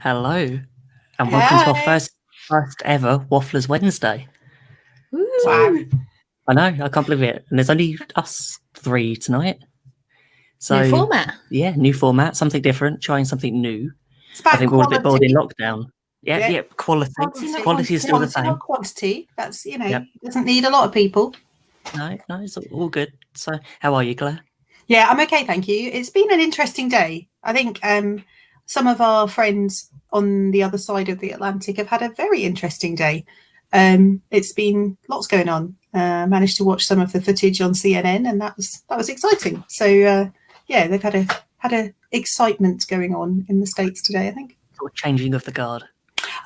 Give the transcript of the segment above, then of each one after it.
Hello, and welcome to our first ever Wafflers Wednesday. Wow. I know, I can't believe it. And there's only us three tonight. So New format. Yeah, new format, something different, trying something new. I think we're a bit bored in lockdown. Yeah, quality. Quality is still the same. Not quantity. That's, doesn't need a lot of people. No, it's all good. So how are you, Claire? Yeah, I'm okay, thank you. It's been an interesting day. I think some of our friends on the other side of the Atlantic have had a very interesting day. It's been lots going on. Managed to watch some of the footage on CNN, and that was exciting. So they've had a excitement going on in the States today, I think. Sort of changing of the guard.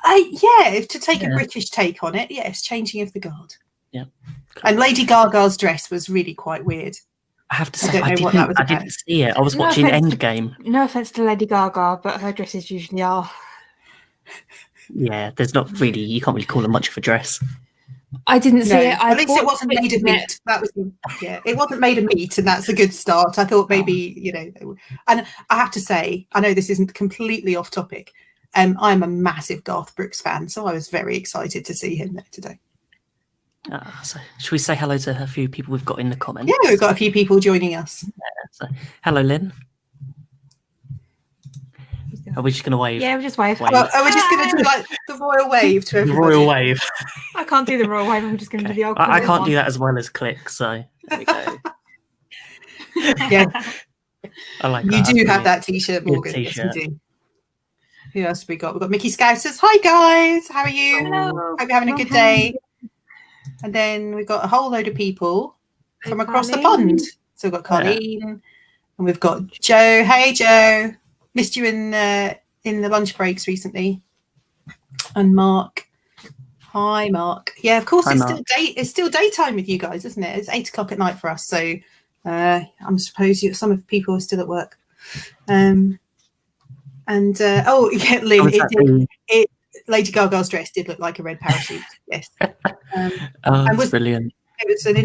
To take a British take on it, yes, changing of the guard. Yeah. Cool. And Lady Gaga's dress was really quite weird. I have to say, I didn't see it. I was watching Endgame. No offense to Lady Gaga, but her dresses usually are. Yeah, there's not really, you can't really call it much of a dress. I didn't see it. At least it wasn't made of meat. That was, it wasn't made of meat, and that's a good start. I thought maybe, and I have to say, I know this isn't completely off topic. I'm a massive Garth Brooks fan, so I was very excited to see him there today. So should we say hello to a few people we've got in the comments? Yeah, we've got a few people joining us. So, hello, Lynn. Are we just going to wave? Yeah, we'll just wave. Well, are we just going to do like the royal wave to everybody? The royal wave. I can't do the royal wave. I'm just going to do the old. I can't do that as well as click. So there we go. Yeah, I like you that. do have that T-shirt, Morgan. T-shirt. Yes, you do. Who else have we got? We've got Mickey Scousers. Hi guys, how are you? Hello. Hope you're having a good day. And then we've got a whole load of people from across the pond. So we've got Colleen, and we've got Joe. Hey Joe, missed you in the lunch breaks recently. And Mark. Hi Mark. Yeah, of course. It's still daytime with you guys, isn't it? It's 8 o'clock at night for us. So I'm suppose some of the people are still at work. Lynn, Lady Gaga's dress did look like a red parachute. Yes. That's brilliant. It was an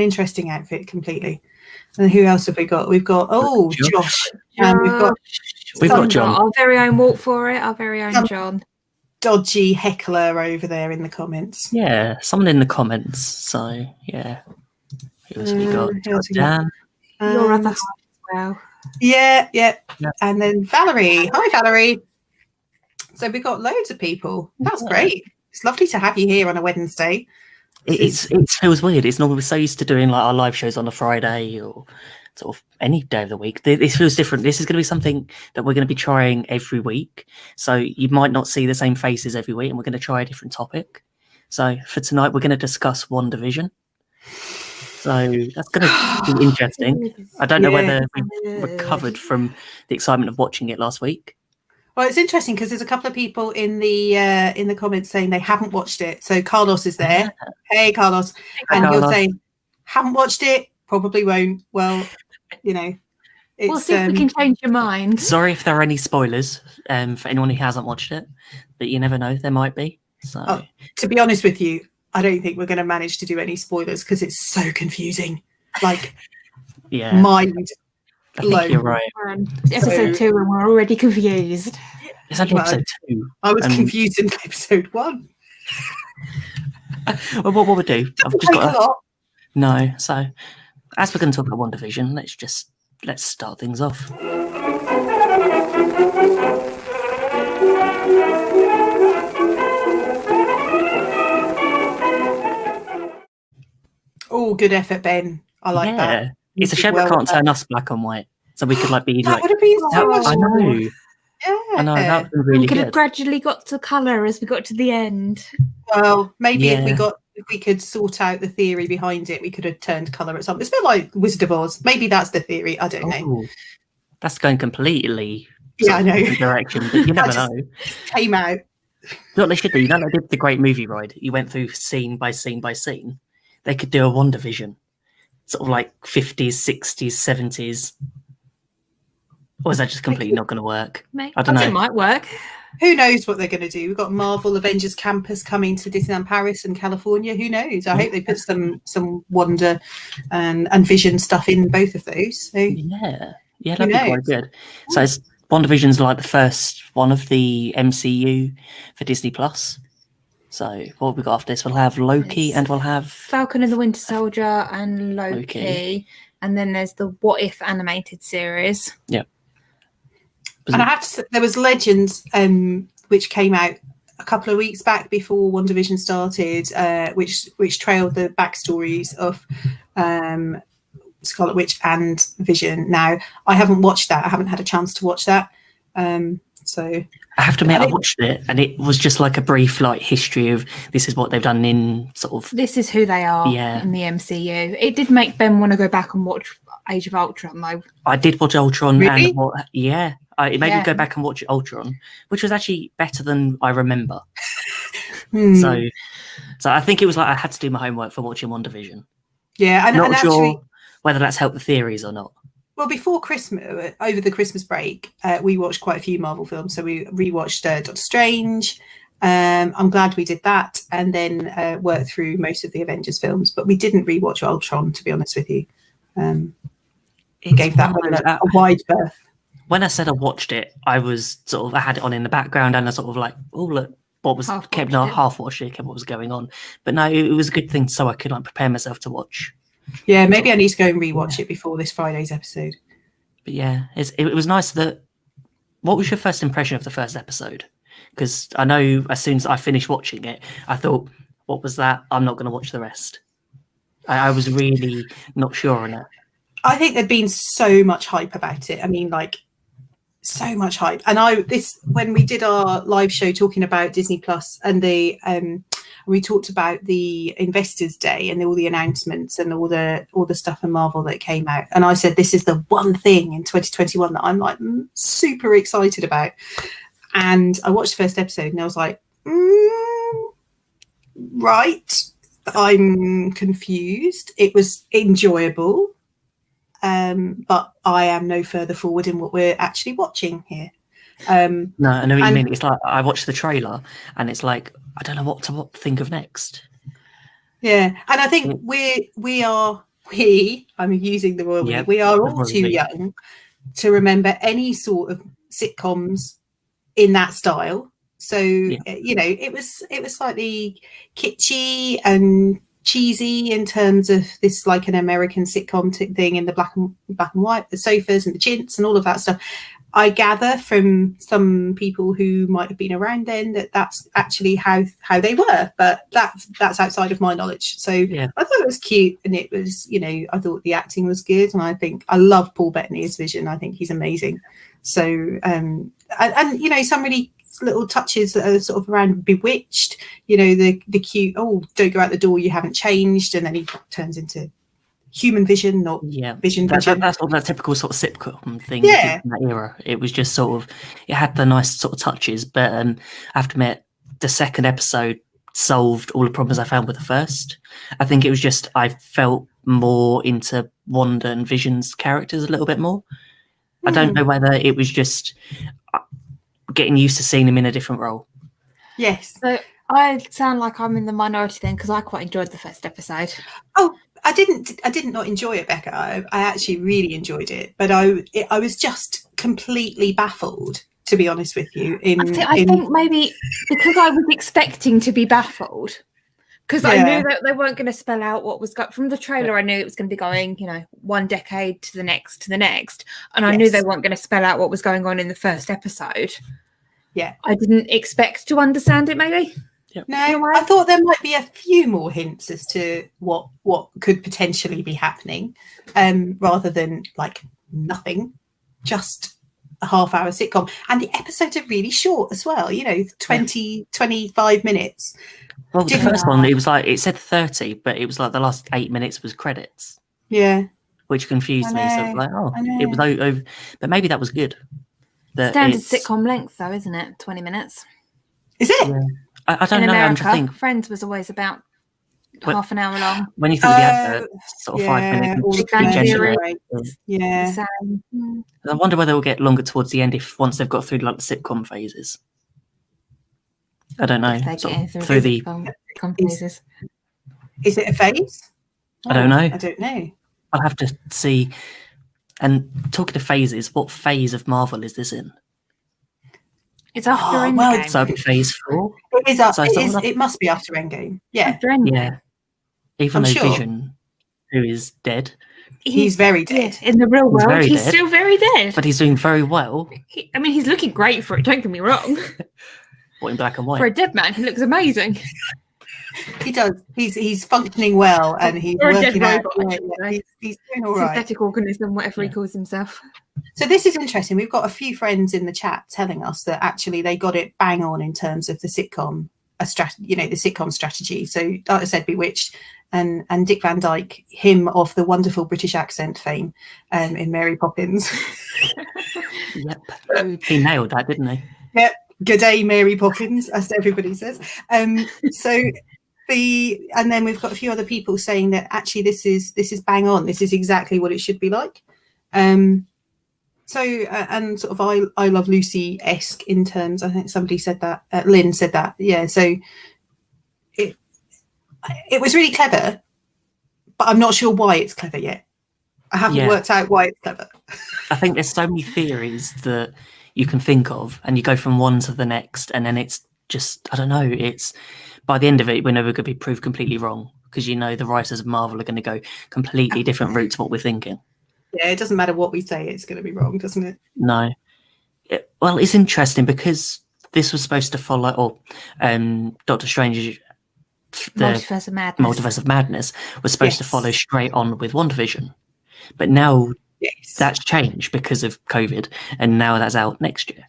interesting outfit completely. And who else have we got? We've got Josh. We've got John. Our very own walk for it. Our very own John. Dodgy heckler over there in the comments. Yeah, someone in the comments. So yeah. Who else have we got? Dan. Your other half as well. Yeah. And then Valerie. Hi Valerie. So we've got loads of people. That's great. It's lovely to have you here on a Wednesday. It feels weird. It's normally so used to doing like our live shows on a Friday or sort of any day of the week. This feels different. This is going to be something that we're going to be trying every week. So you might not see the same faces every week, and we're going to try a different topic. So for tonight, we're going to discuss Wandavision. So that's going to be interesting. I don't know whether we recovered from the excitement of watching it last week. Well, it's interesting because there's a couple of people in the comments saying they haven't watched it. So Carlos is there. Hey, Carlos. And you're saying, haven't watched it, probably won't. Well, it's... We'll see if we can change your mind. Sorry if there are any spoilers for anyone who hasn't watched it, but you never know, there might be. So, to be honest with you, I don't think we're going to manage to do any spoilers because it's so confusing. Like, mind I think you're right. Episode 2 and we're already confused. It's only episode 2. I was confused in episode 1. Well, what we'll do? I've just got a lot. No, so as we're going to talk about Wandavision, let's start things off. Oh, good effort, Ben. I like that. It's a shame we can't turn us black and white, so we could be that would have been so much I know. Yeah. I know, that would be really we could good. have gradually got to colour as we got to the end. Well, maybe if we could sort out the theory behind it, we could have turned colour at something. It's a bit like Wizard of Oz. Maybe that's the theory. I don't know. That's going completely I know direction, but you never know. Came out. What they should do, they did the Great Movie Ride. You went through scene by scene by scene. They could do a Wandavision. Sort of like 50s, 60s, 70s. Or is that just completely not going to work? I don't know. It might work. Who knows what they're going to do? We've got Marvel Avengers Campus coming to Disneyland Paris and California. Who knows? I hope they put some Wanda and Vision stuff in both of those. So, yeah, that'd be quite good. So it's WandaVision's like the first one of the MCU for Disney Plus. So what have we got after this? We'll have Loki and we'll have Falcon and the Winter Soldier and Loki. And then there's the What If animated series. Yeah. And I have to say, there was Legends, which came out a couple of weeks back before WandaVision started, which trailed the backstories of Scarlet Witch and Vision. Now, I haven't watched that. I haven't had a chance to watch that. So I have to admit, I watched it, and it was just like a brief history of this is what they've done in sort of. This is who they are in the MCU. It did make Ben want to go back and watch Age of Ultron, though. I did watch Ultron, really? It made me go back and watch Ultron, which was actually better than I remember. So I think it was like I had to do my homework for watching WandaVision. Yeah, and not actually, sure whether that's helped the theories or not. Well, before Christmas, over the Christmas break, we watched quite a few Marvel films. So we rewatched Doctor Strange. I'm glad we did that, and then worked through most of the Avengers films. But we didn't rewatch Ultron, to be honest with you. Gave that one a wide berth. When I said I watched it, I was I had it on in the background, and I sort of like, oh look, what was half watched it, kept what was going on. But no, it was a good thing, so I could prepare myself to watch. Yeah, maybe I need to go and rewatch it before this Friday's episode. But yeah, it was nice that. What was your first impression of the first episode? Because I know as soon as I finished watching it, I thought, what was that? I'm not going to watch the rest. I was really not sure on it. I think there'd been so much hype about it. I mean, so much hype. And when we did our live show talking about Disney Plus and we talked about the Investors Day and all the announcements and all the stuff in Marvel that came out. And I said, this is the one thing in 2021 that I'm super excited about. And I watched the first episode and I was like, right, I'm confused. It was enjoyable. But I am no further forward in what we're actually watching here. No, I know what you mean. It's like I watched the trailer and it's like I don't know what to think of next. Yeah, and I think I'm using the royal we are all too young to remember any sort of sitcoms in that style. So it was slightly kitschy and cheesy in terms of this like an American sitcom thing in the black and white, the sofas and the chintz and all of that stuff. I gather from some people who might have been around then that that's actually how they were, but that's outside of my knowledge. So I thought it was cute, and it was, I thought the acting was good, and I think I love Paul Bettany as Vision. I think he's amazing. So and some really little touches that are sort of around Bewitched, the cute, don't go out the door, you haven't changed, and then he turns into human vision, not vision. That's sort of that typical sort of sitcom thing in that era. It was just sort of, it had the nice sort of touches, but I have to admit, the second episode solved all the problems I found with the first. I think it was just, I felt more into Wanda and Vision's characters a little bit more. I don't know whether it was just getting used to seeing him in a different role. Yes. So I sound like I'm in the minority then, because I quite enjoyed the first episode. Oh, I did not enjoy it, Becca. I actually really enjoyed it, but I was just completely baffled, to be honest with you. I think maybe because I was expecting to be baffled, because I knew that they weren't going to spell out what was from the trailer. I knew it was going to be going, one decade to the next, and I knew they weren't going to spell out what was going on in the first episode. Yeah, I didn't expect to understand it. Maybe. Yep. No, I thought there might be a few more hints as to what could potentially be happening, rather than like nothing, just a half-hour sitcom. And the episodes are really short as well, 20, 25 minutes. Well, the first one, it was like, it said 30, but it was like the last 8 minutes was credits. Yeah. Which confused me. So like, it was over. But maybe that was good. Standard sitcom length, though, isn't it? 20 minutes. Is it? Yeah. I don't in know. America, I'm think. Friends was always about half an hour long. When you think of the advert, sort of 5 minutes. Yeah. I wonder whether we'll get longer towards the end once they've got through like the sitcom phases. I don't know. Through the sitcom phases. Is it a phase? I don't know. I don't know. I'll have to see And talking of phases, what phase of Marvel is this in? It's after Endgame. well, So phase 4? It is up. So It must be after Endgame. Yeah, After Endgame. Yeah. Even I'm though sure. Vision, who is dead, He's very dead. In the real world, very he's dead. still very dead. but he's doing very well. I mean, he's looking great for it, don't get me wrong. What, in black and white? For a dead man, he looks amazing. He does. He's functioning well, and he's Or a dead working out. robot, I should say. He's doing all right. Synthetic organism, whatever he calls himself. So this is interesting. We've got a few friends in the chat telling us that actually they got it bang on in terms of the sitcom, the sitcom strategy. So, like I said, Bewitched and Dick Van Dyke, him of the wonderful British accent fame in Mary Poppins. Yep. He nailed that, didn't he? Yep. Good day, Mary Poppins, as everybody says. And then we've got a few other people saying that actually this is bang on. This is exactly what it should be like. And sort of I Love Lucy-esque in terms. I think somebody said that. Lynn said that. Yeah. So it was really clever, but I'm not sure why it's clever yet. I haven't worked out why it's clever. I think there's so many theories that you can think of, and you go from one to the next, and then it's just, I don't know, it's by the end of it, we're never going to be proved completely wrong, because the writers of Marvel are going to go completely different route to what we're thinking. Yeah, it doesn't matter what we say, it's going to be wrong, doesn't it? No. Well, it's interesting because this was supposed to follow, Doctor Strange, the Multiverse of Madness was supposed to follow straight on with WandaVision. But now that's changed because of COVID, and now that's out next year.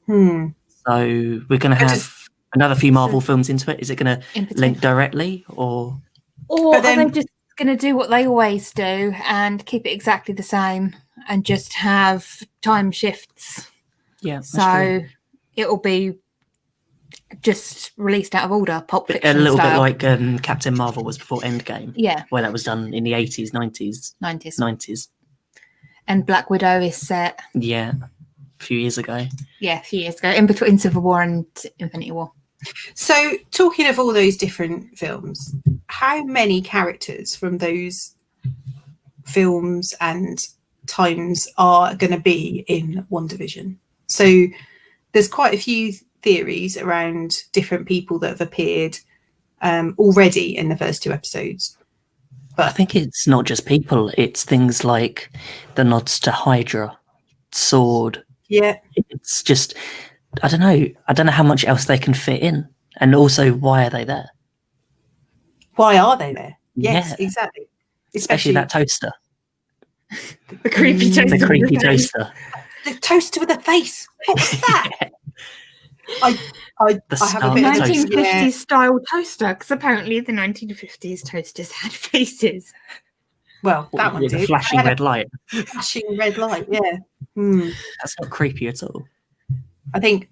So we're going to have another few Marvel films into it. Is it going to link directly, or are they just going to do what they always do and keep it exactly the same and just have time shifts? Yeah, so it'll be just released out of order, Pulp Fiction a little style. bit like Captain Marvel was before Endgame. Yeah, where that was done in the 80s, 90s. And Black Widow is set. Yeah, a few years ago. Yeah, a few years ago, in between Civil War and Infinity War. So, talking of all those different films, how many characters from those films and times are going to be in WandaVision? So, there's quite a few theories around different people that have appeared already in the first 2 episodes. But I think it's not just people, it's things like the nods to Hydra, Sword. Yeah. It's just, I don't know how much else they can fit in. And also, why are they there? Why are they there? Yes, exactly. Especially that toaster. The creepy toaster. The creepy toaster. The toaster with a face. What's that? I have a bit of 1950s style toaster, because apparently the 1950s toasters had faces. Well, that one did. Flashing red light. Flashing red light, yeah. That's not creepy at all. I think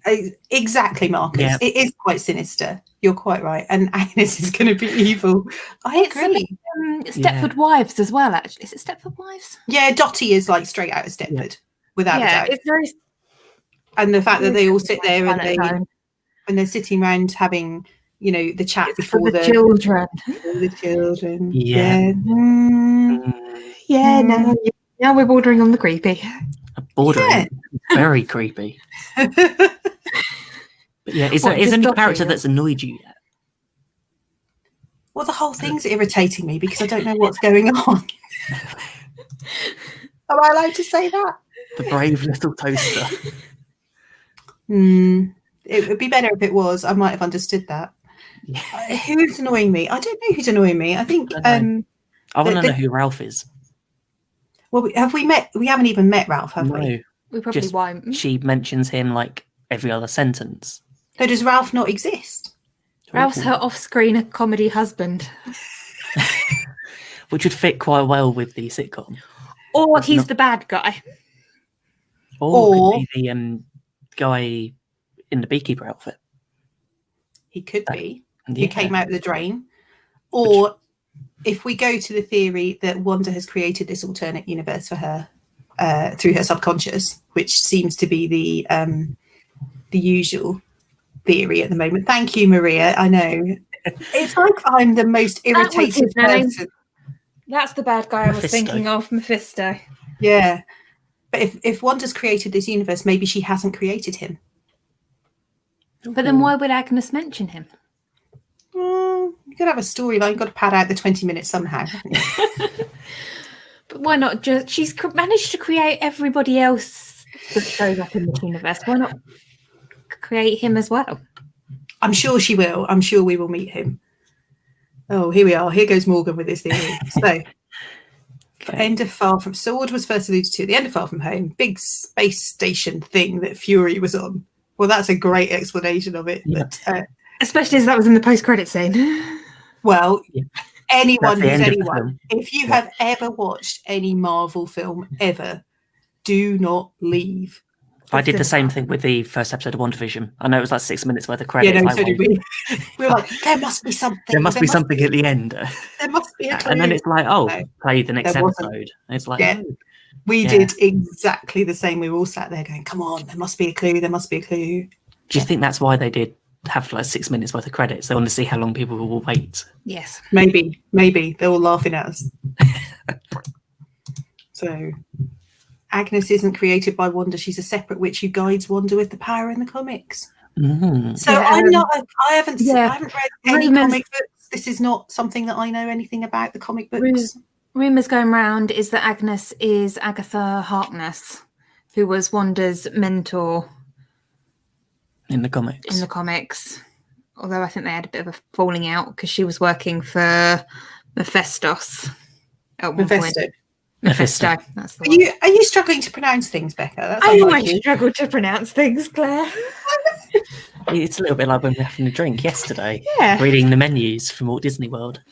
exactly, Marcus. Yeah. It is quite sinister. You're quite right. And Agnes is going to be evil. I agree. Stepford Wives as well, actually. Is it Stepford Wives? Yeah, Dottie is like straight out of Stepford, without a doubt. It's very. And the fact that they all sit there and they're sitting around having, the chat before the children. The children. Yeah. No. Now we're bordering on the creepy. Bordering. Very creepy. But yeah, is there any character that's annoyed you yet? Well, the whole thing's irritating me because I don't know what's going on. Am I allowed to say that? The brave little toaster. It would be better if it was. I might have understood that. Yeah. Who's annoying me? I don't know who's annoying me. I think I want to know who Ralph is. Well, have we met? We haven't even met Ralph, have we? We probably won't. She mentions him like every other sentence. So does Ralph not exist? Ralph's her off-screen comedy husband. Which would fit quite well with the sitcom. Or he's the bad guy. Or could be the guy in the beekeeper outfit. He could be. Who came out of the drain. Or if we go to the theory that Wanda has created this alternate universe for her through her subconscious, which seems to be the usual theory at the moment. Thank you, Maria. I know. It's like I'm the most irritated person. That's the bad guy Mephisto. I was thinking of, Mephisto. Yeah. But if Wanda's created this universe, maybe she hasn't created him. But then why would Agnes mention him? You could have a storyline. You've got to pad out the 20 minutes somehow. But why not just... She's managed to create everybody else that shows up in the universe. Why not create him as well? I'm sure she will. I'm sure we will meet him. Oh, here we are. Here goes Morgan with his theory. So, end of Far From... Sword was first alluded to. The end of Far From Home. Big space station thing that Fury was on. Well, that's a great explanation of it. Yeah. But, especially as that was in the post-credit scene. Well, anyone who's anyone, anyone, if you have ever watched any Marvel film ever, do not leave. I did the same thing with the first episode of WandaVision. I know it was like 6 minutes worth of credits. Yeah, no, so did we. We were like, there must be something. There must be something at the end. There must be a clue. And then it's like, oh, No, play the next there wasn't. episode. And it's like, Yeah. oh. We did exactly the same. We were all sat there going, come on, there must be a clue. There must be a clue. Do you think that's why they did have like 6 minutes worth of credits? They want to see how long people will wait. Yes. Maybe. They're all laughing at us. So, Agnes isn't created by Wanda. She's a separate witch who guides Wanda with the power in the comics. Mm. So Yeah, I haven't read any Rumours- comic books. This is not something that I know anything about, the comic books. Rumours going round is that Agnes is Agatha Harkness, who was Wanda's mentor In the comics. in the comics. Although I think they had a bit of a falling out because she was working for Mephistos at one point. Mephisto. That's the one. Are you struggling to pronounce things, Becca? That's I unlike always you. struggle to pronounce things, Claire. It's a little bit like when we were having a drink yesterday. Yeah. Reading the menus from Walt Disney World.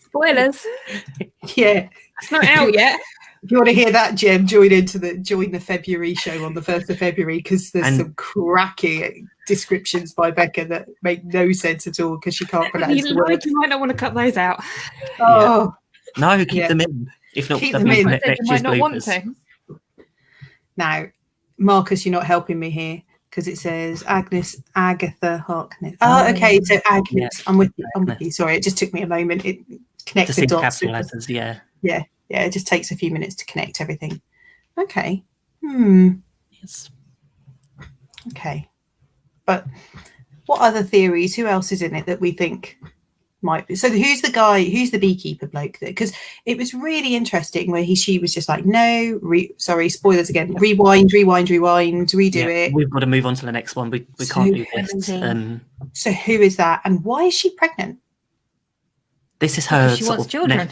Spoilers. Yeah. It's not out yet. If you want to hear that, Jem, join the February show on the 1st of February because there's some cracking descriptions by Becca that make no sense at all because she can't pronounce the words. You might not want to cut those out. Oh, No, keep them in. If not, Keep they'll them be in. next You might year's not want bloopers. to. now, Marcus, you're not helping me here because it says Agatha Harkness. Oh, okay, so Agnes. Yeah. I'm with you. Sorry, it just took me a moment. It To connects see the the dots. capital letters, yeah. Yeah, it just takes a few minutes to connect everything. Okay. Yes. Okay. But what other theories? Who else is in it that we think might be? So who's the beekeeper bloke there? Because it was really interesting where she was just like, no, sorry, spoilers again, rewind, redo it. We've got to move on to the next one. We can't do this. So who is that? And why is she pregnant? This is her. She wants children.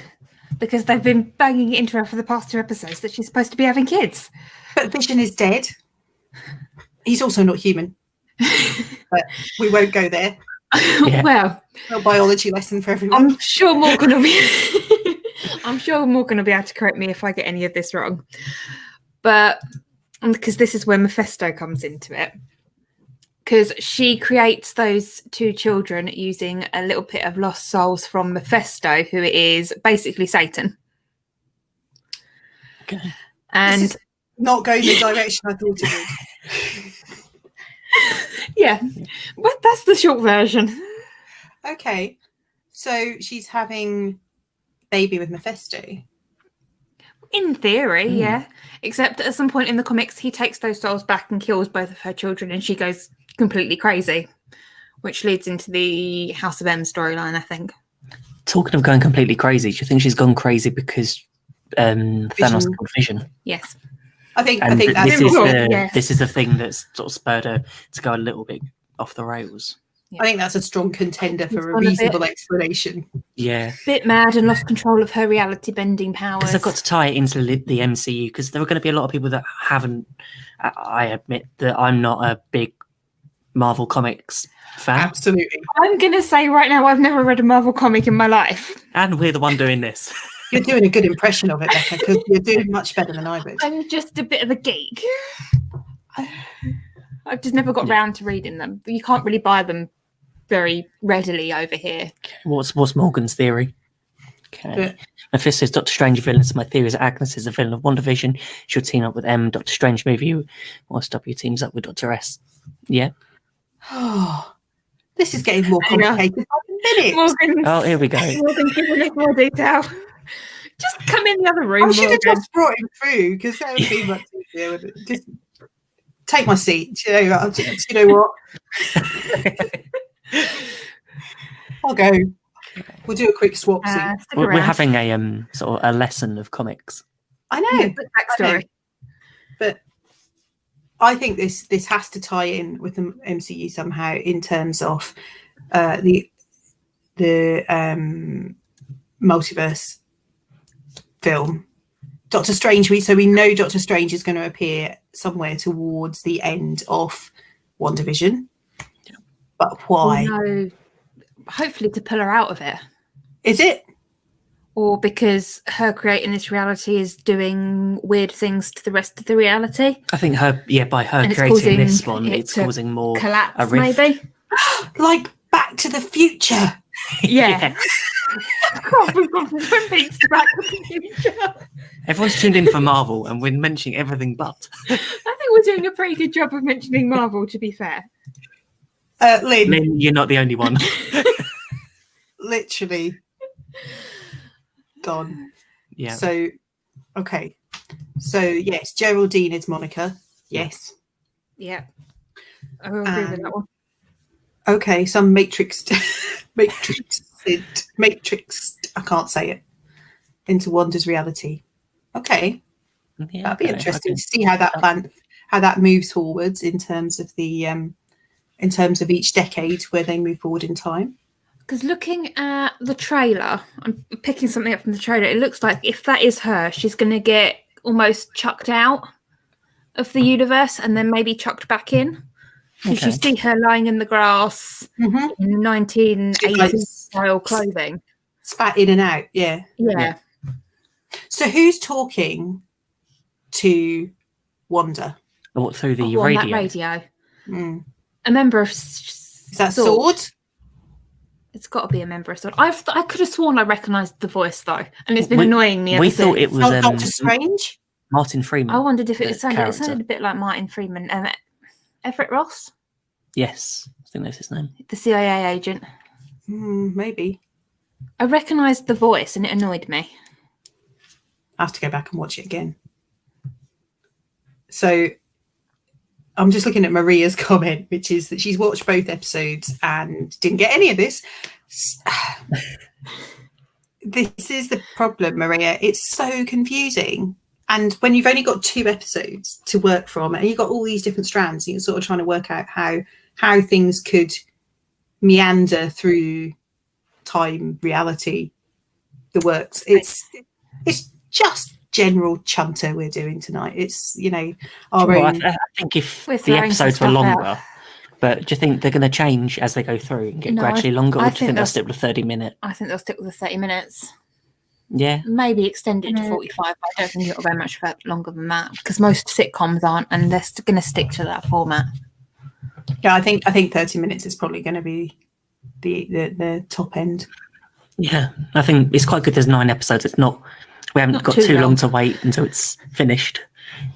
Because they've been banging it into her for the past 2 episodes that she's supposed to be having kids. But Vision is dead. He's also not human. But we won't go there. Yeah. Well, A biology lesson for everyone. I'm sure Morgan will be. I'm sure Morgan will be able to correct me if I get any of this wrong. But because this is where Mephisto comes into it. Because she creates those 2 children using a little bit of lost souls from Mephisto, who is basically Satan. Okay. And This is not going the direction I thought it would. yeah, but that's the short version. Okay. So she's having baby with Mephisto. In theory, yeah. Except at some point in the comics, he takes those souls back and kills both of her children, and she goes completely crazy, which leads into the House of M storyline, I think. Talking of going completely crazy, do you think she's gone crazy because Thanos killed Vision? Yes. I think And that's this is the thing that's sort of spurred her to go a little bit off the rails. I think that's a strong contender for It's a gone a reasonable bit- explanation. Yeah. Bit mad and lost control of her reality bending powers. Because they've got to tie it into the MCU, because there are going to be a lot of people that haven't. I admit that I'm not a big Marvel Comics fan. Absolutely. I'm going to say right now, I've never read a Marvel comic in my life. And we're the one doing this. You're doing a good impression of it, Becca, because you're doing much better than I would. I'm just a bit of a geek. I've just never got round to reading them. You can't really buy them very readily over here. What's Morgan's theory? Okay. Yeah. Mephisto's Doctor Strange villain. So my theory is that Agnes is a villain of WandaVision. She'll team up with M. Doctor Strange movie, whilst W teams up with Dr. S. Yeah. Oh, this is getting more complicated by the minute. Morgan's, Oh, here we go. Morgan's giving us more detail. Just come in the other room. I should have Morgan. just brought him through because that would be much easier. Wouldn't it? Just take my seat. You know what? I'll go. We'll do a quick swap seat. We're having a sort of a lesson of comics. I know. Backstory. But I think this has to tie in with the MCU somehow in terms of the multiverse film. Doctor Strange. So we know Doctor Strange is going to appear somewhere towards the end of WandaVision. Yeah. But why? No, hopefully to pull her out of it. Is it? Or because her creating this reality is doing weird things to the rest of the reality. I think by her creating this one, it's causing more collapse, a rift. maybe. Like Back to the Future. Yeah. God, we've gone from Twin Peaks to Back to the Future. Everyone's tuned in for Marvel, and we're mentioning everything but. I think we're doing a pretty good job of mentioning Marvel, to be fair. Lynn, you're not the only one. Literally gone. Yeah. So, okay. So, yes, Geraldine is Monica. Yes. Yeah. I will agree with that one. Okay, some Matrix, I can't say it, into Wanda's reality. Okay. Yeah, that'd be interesting to see how that moves forwards in terms of in terms of each decade where they move forward in time. Because looking at the trailer, I'm picking something up from the trailer. It looks like if that is her, she's going to get almost chucked out of the universe and then maybe chucked back in. Because you see her lying in the grass in 1980s style clothing. Spat in and out, yeah. So who's talking to Wanda? What, through the radio? On that radio. Mm. A member of... Is that Sword? It's got to be a member of Sword. I could have sworn I recognised the voice, though. And it's been annoying me ever since. We thought it was... Doctor Strange? Martin Freeman. I wondered if it sounded a bit like Martin Freeman. Everett Ross? Yes, I think that's his name. The CIA agent. Maybe. I recognised the voice and it annoyed me. I have to go back and watch it again. So I'm just looking at Maria's comment, which is that she's watched both episodes and didn't get any of this. This is the problem, Maria. It's so confusing. And when you've only got 2 episodes to work from and you've got all these different strands, you're sort of trying to work out how things could meander through time, reality, the works. It's just general chunter we're doing tonight. It's, our own... I think if the episodes were longer, but do you think they're going to change as they go through and get gradually longer, or do you think they'll stick with 30 minutes? I think they'll stick with the 30 minutes. Yeah. Maybe extend it to 45, but I don't think it'll go much longer than that because most sitcoms aren't, and they're going to stick to that format. Yeah, I think 30 minutes is probably going to be the top end. Yeah, I think it's quite good. There's 9 episodes. We haven't got too long to wait until it's finished.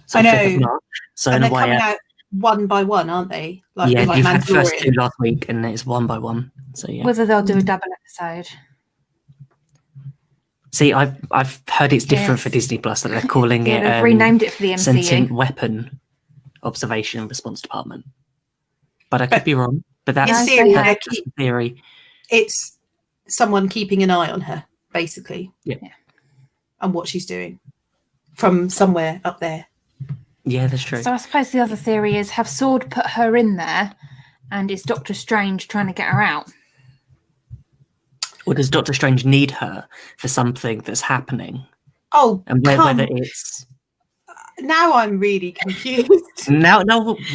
So I know. So and in they're coming out one by one, aren't they? Like you've had the first 2 last week, and it's one by one. So yeah. Whether they'll do a double episode. See, I've heard it's different for Disney Plus, that they're calling it. They've renamed it for the MCU. Sentient Weapon Observation and Response Department. But I could be wrong. But that's the theory. It's someone keeping an eye on her, basically. Yeah. And what she's doing from somewhere up there. Yeah, that's true. So I suppose the other theory is, have Sword put her in there, and is Doctor Strange trying to get her out? Or does Doctor Strange need her for something that's happening? Oh, and whether it's... Now I'm really confused. No,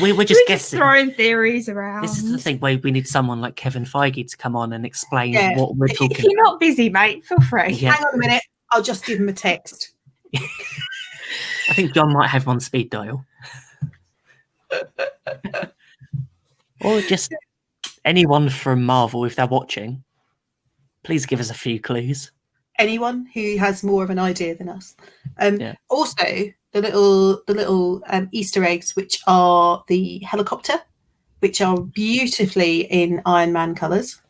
we're just guessing. Throwing theories around. This is the thing where we need someone like Kevin Feige to come on and explain what we're talking about. If you're not busy, mate, feel free. Yeah. Hang on a minute. I'll just give him a text. I think John might have on speed dial. Or just anyone from Marvel, if they're watching, please give us a few clues. Anyone who has more of an idea than us. Also, the little Easter eggs, which are the helicopter, which are beautifully in Iron Man colours.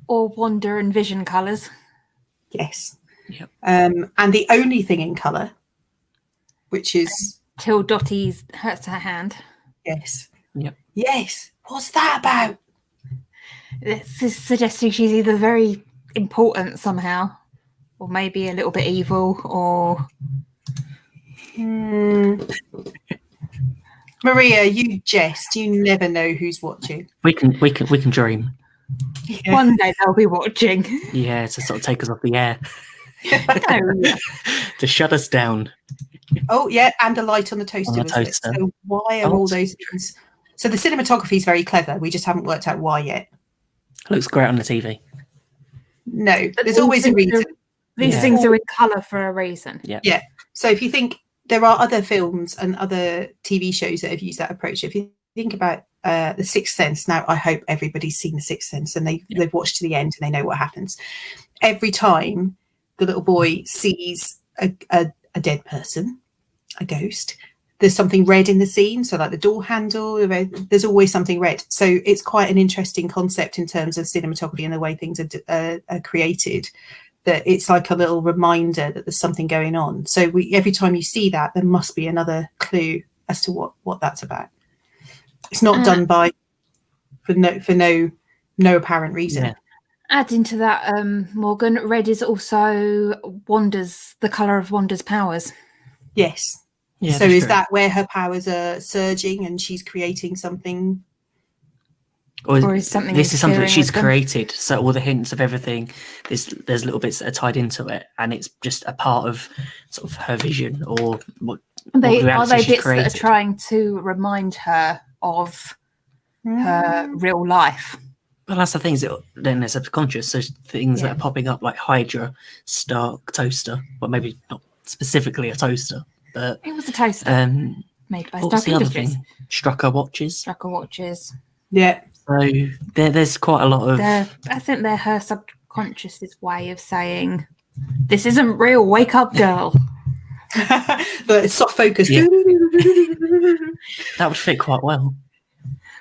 Or Wanda and Vision colours. Yes. Yep. And the only thing in colour, which is till Dottie hurts her hand. Yes. Yep. Yes. What's that about? This is suggesting she's either very important somehow, or maybe a little bit evil, or Maria, you jest. You never know who's watching. We can dream. Yeah. One day they'll be watching. Yeah, to sort of take us off the air. No. To shut us down. Oh, yeah, and a light on the toaster. On the toaster. So why are all those things? So the cinematography is very clever. We just haven't worked out why yet. Looks great on the TV. No, there's always a reason. These things are in colour for a reason. Yeah. So if you think there are other films and other TV shows that have used that approach, if you think about The Sixth Sense, now I hope everybody's seen The Sixth Sense and they've watched to the end and they know what happens. Every time the little boy sees a dead person, a ghost, there's something red in the scene. So like the door handle, there's always something red. So it's quite an interesting concept in terms of cinematography and the way things are created, that it's like a little reminder that there's something going on. So every time you see that, there must be another clue as to what that's about. It's not done for no apparent reason. Yeah. Adding to that, Morgan, red is also the colour of Wanda's powers. Yes. Yeah, so is that where her powers are surging and she's creating something? Or is something this is something that she's created, so all the hints of everything, there's little bits that are tied into it, and it's just a part of sort of her vision, or what are they bits created. that are trying to remind her of her real life? Well, that's the things that then they're subconscious, so things that are popping up like Hydra, Stark, Toaster, well maybe not specifically a toaster, but it was a toaster made by Stark Industries. Strucker watches. Yeah. So there's quite a lot of. I think they're her subconscious's way of saying, "This isn't real. Wake up, girl." But it's soft focus. Yeah. That would fit quite well.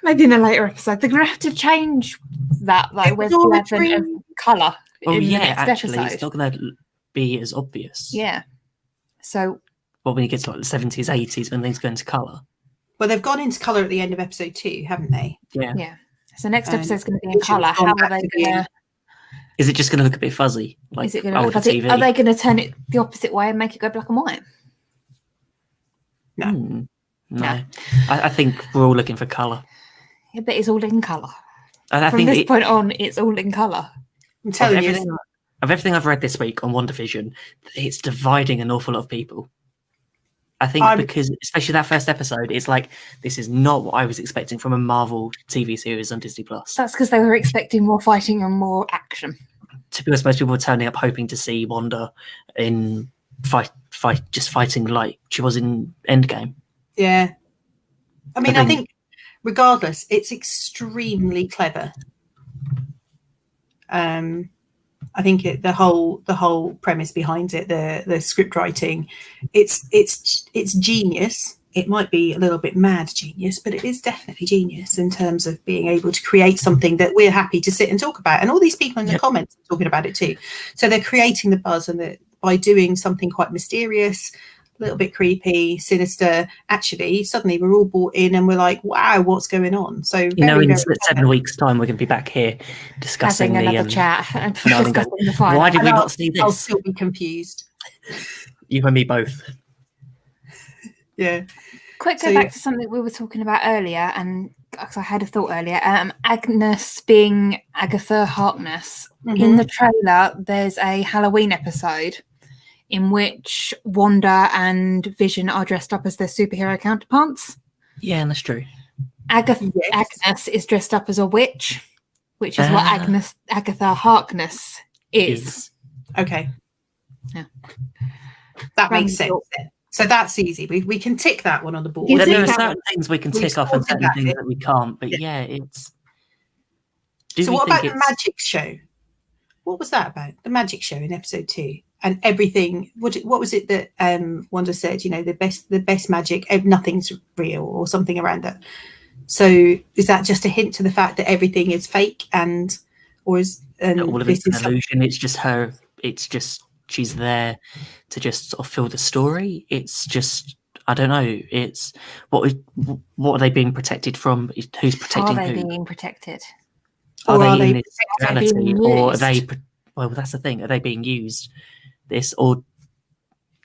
Maybe in a later episode, they're gonna have to change that, like with the advent of colour. Oh in yeah, the next actually, episode. it's not gonna be as obvious. Yeah. So. Well, when you get to like the 70s, 80s, when things go into colour. Well, they've gone into colour at the end of episode 2, haven't they? Yeah. Yeah. So next episode's going to be in colour. How are they going to? Is it just going to look a bit fuzzy? Like is it going to look fuzzy? Are they going to turn it the opposite way and make it go black and white? No. No. I think we're all looking for colour. Yeah, but it's all in colour. From this point on, it's all in colour. I'm telling you. Of everything I've read this week on WandaVision, it's dividing an awful lot of people. I think because, especially that first episode, it's like, this is not what I was expecting from a Marvel TV series on Disney+. That's because they were expecting more fighting and more action. To be honest, most people were turning up hoping to see Wanda in just fighting like she was in Endgame. Yeah. I mean, I think regardless, it's extremely clever. I think the whole premise behind it, the script writing, it's genius. It might be a little bit mad genius, but it is definitely genius in terms of being able to create something that we're happy to sit and talk about. And all these people in the comments are talking about it too. So they're creating the buzz, and by doing something quite mysterious, a little bit creepy, sinister, actually suddenly we're all bought in and we're like, wow, what's going on? So in 7 weeks time we're going to be back here discussing having another chat and discussing the fight. Why did we not see this? I'll still be confused. You and me both. Yeah. Quick go back to something we were talking about earlier, and I had a thought earlier. Agnes being Agatha Harkness. In the trailer there's a Halloween episode in which Wanda and Vision are dressed up as their superhero counterparts. Yeah, that's true. Agnes is dressed up as a witch, which is what Agatha Harkness is. Okay. Yeah. That makes sense then. So that's easy. We can tick that one on the board. There are certain things we can tick off and certain things that we can't. But it's... So what about the magic show? What was that about? The magic show in episode 2? And everything, what was it that Wanda said? You know, the best magic, nothing's real, or something around that. So is that just a hint to the fact that everything is fake, or is all of it's an illusion? It's just her. It's just she's there to just sort of fill the story. It's just, I don't know. It's what are they being protected from? Who's protecting Are they who? being protected? Are Or they in this reality, being or are used? they? Well, that's the thing. Are they being used? This, or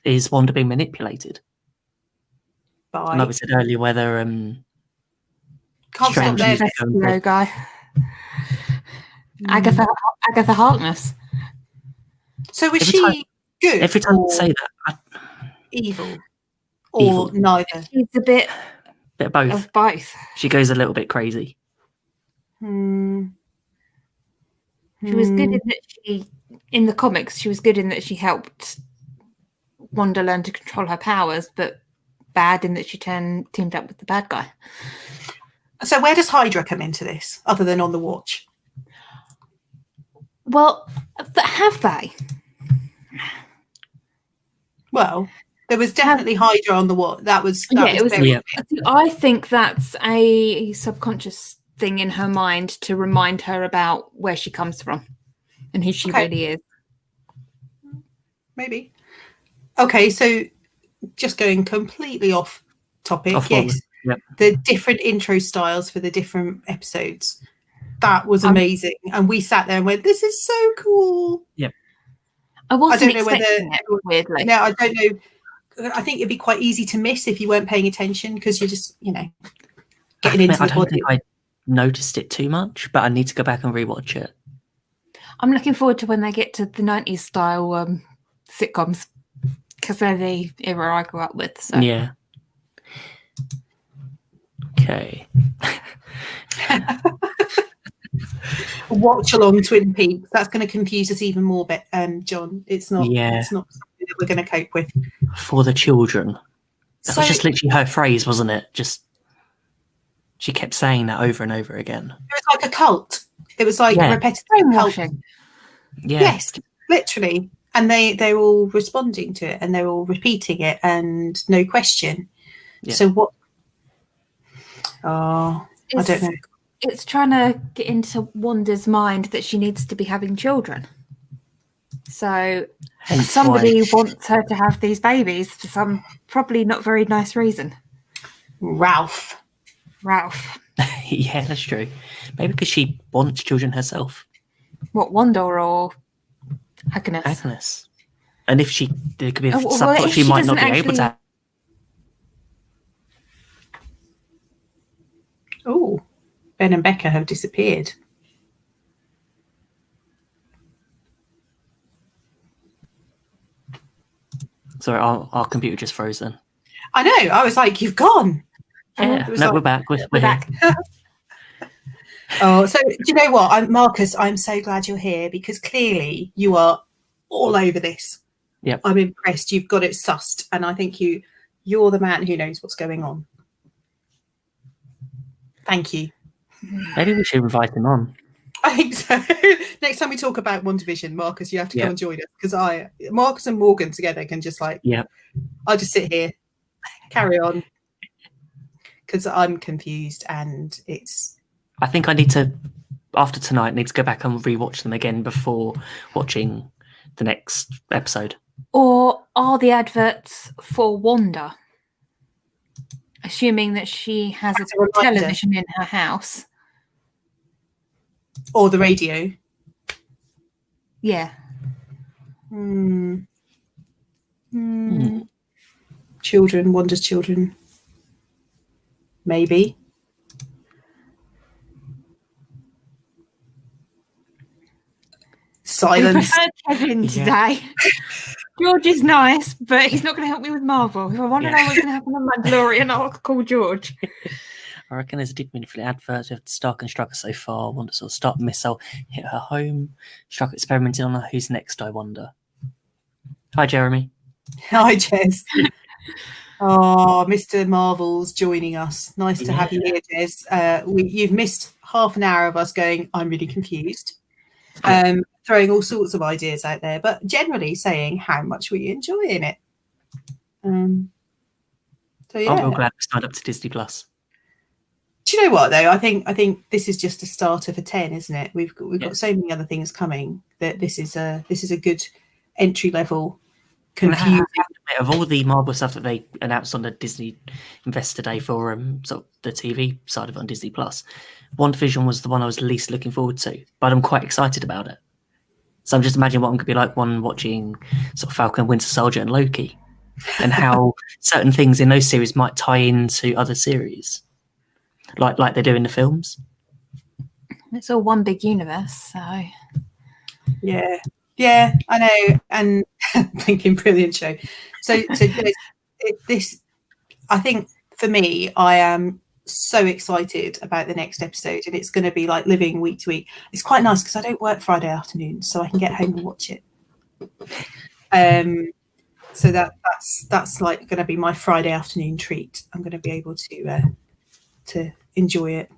is Wanda being manipulated? Bye. And like we said earlier, whether Can't stop Strange there. is going Rescue guy. Agatha Harkness. So was Every she time- good every time you or say that, evil? Or Evil. neither? She's a bit bit of both. of both. She goes a little bit crazy. She was good in that in the comics, she was good in that she helped Wanda learn to control her powers, but bad in that she teamed up with the bad guy. So where does Hydra come into this, other than on the watch? Well, have they? Well, there was definitely Hydra on the watch. That was It was. very- Yeah. I think that's a subconscious thing in her mind to remind her about where she comes from and who she really is. Maybe. Okay, so just going completely off topic. Yes, the different intro styles for the different episodes. That was amazing, and we sat there and went, "This is so cool." Yep. I wasn't don't know whether expecting it, weirdly. No, I don't know. I think it'd be quite easy to miss if you weren't paying attention because you're just, getting into the I don't body. think I noticed it too much, but I need to go back and rewatch it. I'm looking forward to when they get to the 90s style sitcoms because they're the era I grew up with. So. Yeah. Okay. Watch along Twin Peaks. That's going to confuse us even more, John. It's not. Yeah. It's not something that we're going to cope with. For the children. That So was just literally her phrase, wasn't it? Just she kept saying that over and over again. it was like a cult. It was like Yeah. repetitive cult. Brainwashing. Yeah. Yes, literally. And they're all responding to it and they're all repeating it and no question. Yeah. So what? Oh, I don't know. It's trying to get into Wanda's mind that she needs to be having children. So Hence somebody why- wants her to have these babies for some probably not very nice reason. Ralph. Yeah, that's true. Maybe because she wants children herself. What, Wanda or Agnes? Agnes. And if there could be a well, subplot if she she might not be doesn't able to have. Oh, Ben and Becca have disappeared. Sorry, our computer just froze then. I know. I was like, you've gone. Yeah, It was no, like- we're back. We're here. back. Oh, so do you know what? Marcus, I'm so glad you're here because clearly you are all over this. Yep. I'm impressed. You've got it sussed. And I think you're the man who knows what's going on. Thank you. Maybe we should invite him on. I think so. Next time we talk about Wandavision, Marcus, you have to come and join us because Marcus and Morgan together can just I'll just sit here, carry on because I'm confused and I think I need to, after tonight, need to go back and rewatch them again before watching the next episode. Or are the adverts for Wanda? Assuming that she has That's a reminder. television in her house. or the radio. Yeah. Children, Wanda's children. Maybe. I Silence. prefer Kevin today. George is nice, but he's not going to help me with Marvel. If I want to know what's going to happen on Mandalorian, I'll call George. I reckon there's a deep meaning for the adverts. We have Stark and Strucker so far. Wanda sort of start missile, hit her home. Strucker experimenting on her. Who's next, I wonder? Hi, Jeremy. Hi, Jez. Oh, Mr. Marvel's joining us. Nice to have you here, Jez. You've missed half an hour of us going, I'm really confused. Throwing all sorts of ideas out there, but generally saying how much were you enjoying it. So yeah. I'm glad we signed up to Disney Plus. Do you know what though? I think this is just a starter for 10, isn't it? We've got so many other things coming that this is a good entry level And confusing. of all the Marvel stuff that they announced on the Disney Investor Day for sort of the TV side of it on Disney Plus, WandaVision was the one I was least looking forward to, but I'm quite excited about it. So I'm just imagining what I'm going to be like when watching sort of Falcon, Winter Soldier, and Loki, and how certain things in those series might tie into other series, like they do in the films. It's all one big universe, so Yeah, I know. And thinking brilliant show. So this, I think for me, I am so excited about the next episode, and it's going to be like living week to week. It's quite nice because I don't work Friday afternoons, so I can get home and watch it. So that's like going to be my Friday afternoon treat. I'm going to be able to enjoy it.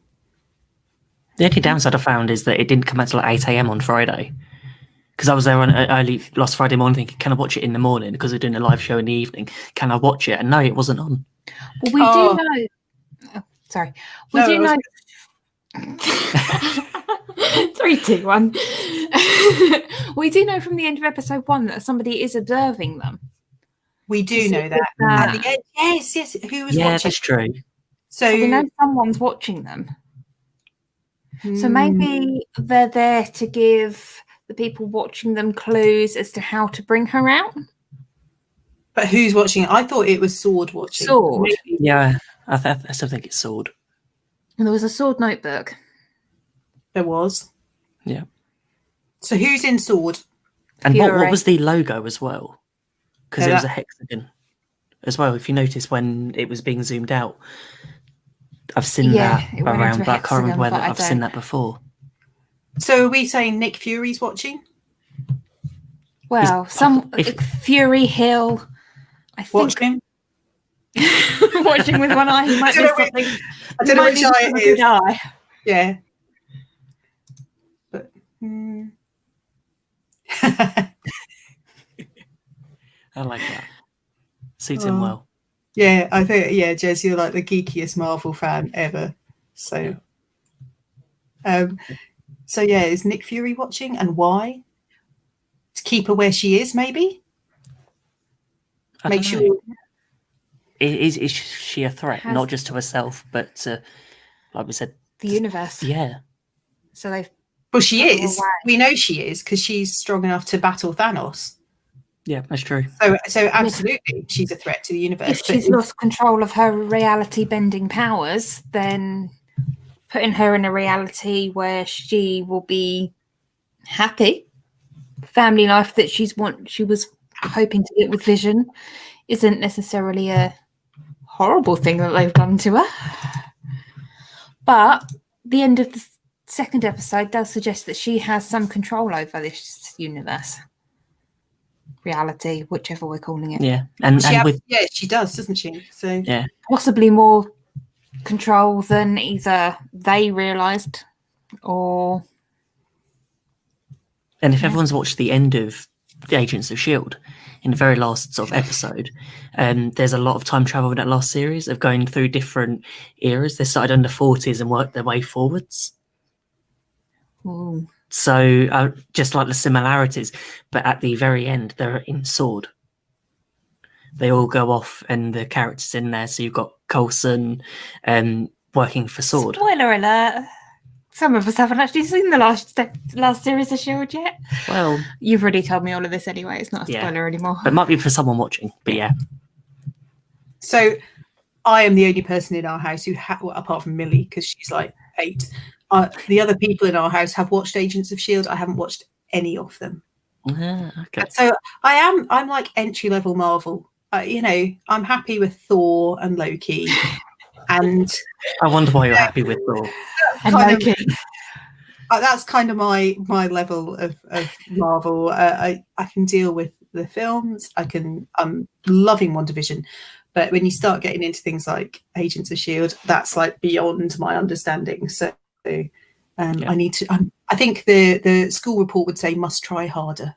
The only downside I found is that it didn't come out till like 8 a.m. on Friday. Because I was there on early last Friday morning thinking, can I watch it in the morning? Because we're doing a live show in the evening. Can I watch it? And no, it wasn't on. Well, we do know. Oh, sorry. We do know. 3, 2, 1. We do know from the end of episode 1 that somebody is observing them. We do know that. At the end, yes. Who was watching? Yeah, that's true. So we know someone's watching them. So maybe they're there to give the people watching them clues as to how to bring her out. But who's watching it? I thought it was Sword watching. Sword. Maybe. Yeah, I still think it's Sword. And there was a Sword notebook. There was. Yeah. So who's in Sword? And what was the logo as well? Because it was a hexagon as well. If you notice when it was being zoomed out, I've seen that around, but I can't remember whether I've seen that before. So are we saying Nick Fury's watching? Well, Fury Hill. I think watching. Watching with one eye. He might miss something. I don't know which eye it is. Eye. Yeah. But I like that. Suits him well. Yeah, I think Jez, you're like the geekiest Marvel fan ever. So is Nick Fury watching, and why? To keep her where she is, maybe? Make sure. Is she a threat, not just to herself, but to, like we said, the universe? Yeah. So they've. Well, she is. We know she is because she's strong enough to battle Thanos. Yeah, that's true. So absolutely, she's a threat to the universe. If she's lost control of her reality-bending powers, then putting her in a reality where she will be happy, family life that she was hoping to get with Vision, isn't necessarily a horrible thing that they've done to her. But the end of the second episode does suggest that she has some control over this universe. Reality, whichever we're calling it. Yeah, she does, doesn't she? So yeah, possibly more control than either they realised or. And if everyone's watched the end of the Agents of S.H.I.E.L.D. in the very last sort of episode, there's a lot of time travel in that last series of going through different eras. They started in the 40s and worked their way forwards. Ooh. So just like the similarities, but at the very end, they're in Sword. They all go off and the characters in there. So you've got Coulson working for Sword. Spoiler alert. Some of us haven't actually seen the last series of S.H.I.E.L.D. yet. Well, you've already told me all of this anyway. It's not a spoiler anymore. But it might be for someone watching, but yeah. So I am the only person in our house who, apart from Millie, because she's like 8, the other people in our house have watched Agents of S.H.I.E.L.D. I haven't watched any of them. Okay. So I'm like entry-level Marvel. I'm happy with Thor and Loki. And I wonder why you're happy with Thor. And Loki. That's kind of my level of Marvel. I can deal with the films. I'm loving Wandavision. But when you start getting into things like Agents of S.H.I.E.L.D., that's like beyond my understanding. So I need to. I think the school report would say must try harder.